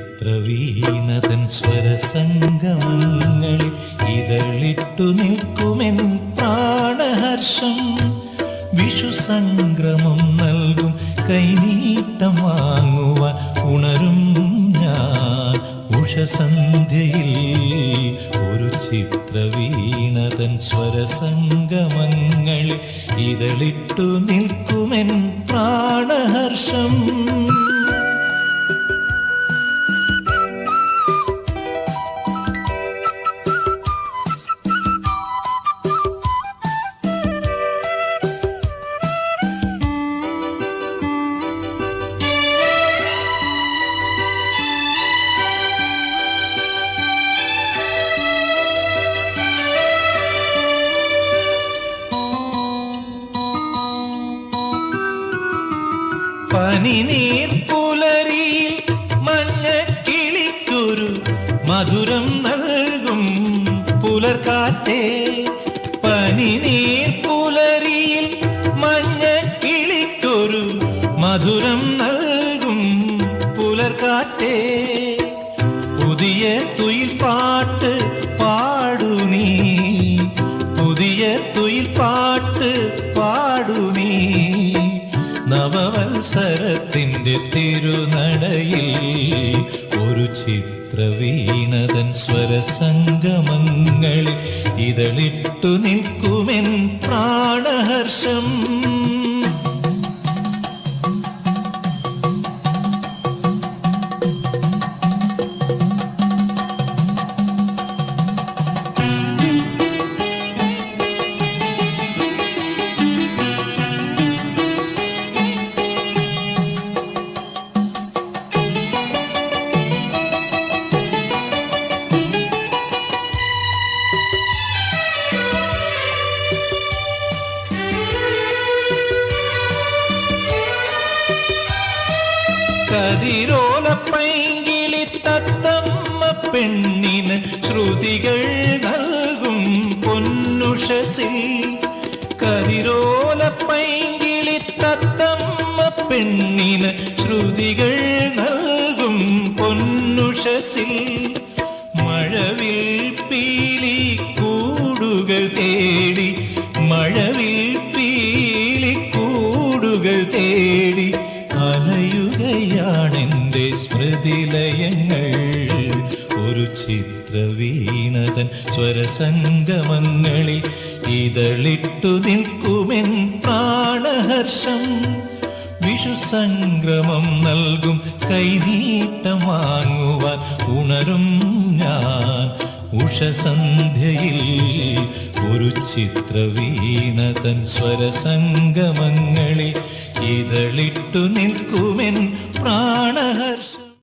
ചിത്രവീണതൻ സ്വരസംഗമങ്ങളിൽ ഇതളിട്ടു നിൽക്കുമെൻ പ്രാണഹർഷം. വിഷുസംക്രമം നൽകും കൈനീട്ടം വാങ്ങുവാൻ ഉണരും ഞാൻ ഉഷസന്ധ്യയിൽ. ഒരു ചിത്രവീണതൻ സ്വരസംഗമങ്ങളിൽ ഇതളിട്ടു നിൽക്കുമെൻ പ്രാണഹർഷം. പനിനീർ പുലരിയിൽ മഞ്ഞക്കിളിക്കൊരു മധുരം നൽകും പുലർക്കാറ്റേ. പനിനീർ പുലരിയിൽ മഞ്ഞക്കിളിക്കൊരു മധുരം നൽകും പുലർക്കാറ്റേ. പുതിയ തുയിൽ പാട്ട് പാടു നീ, പുതിയ തുയിൽ പാട്ട് പാടു നീ. നവവത്സരത്തിന്റെ തിരുനടയിൽ ഒരു ചിത്രവീണതൻ സ്വരസംഗമങ്ങളിൽ ഇതളിട്ടു നിൽക്കുമെൻ പ്രാണഹർഷം. കതിരോലപ്പൈങ്കിളി തത്തമ്മ പെണ്ണിന് ശ്രുതികൾ നൽകും പൊന്നുഷസിൽ. കതിരോലപ്പൈങ്കിളി തത്തമ്മ പെണ്ണിന് ശ്രുതികൾ നൽകും പൊന്നുഷസിൽ. മഴവിൽ പീലി കൂടുകൾ തേടി, മഴവിൽ പീലി കൂടുകൾ തേടി അലയുകയാണെന്റെ സ്മൃതിലയങ്ങൾ. ഒരു ചിത്രവീണതൻ സ്വരസംഗമങ്ങളിൽ ഇതളിട്ടു നിൽക്കുമെൻ പ്രാണഹർഷം. വിഷുസംക്രമം നൽകും കൈനീട്ടം വാങ്ങുവാൻ ഉണരും ഞാൻ ഉഷസന്ധ്യയിൽ. ഒരു ചിത്രവീണതൻ സ്വരസംഗമങ്ങളിൽ ഇതളിട്ടു നിൽക്കുമെൻ പ്രാണഹർഷം.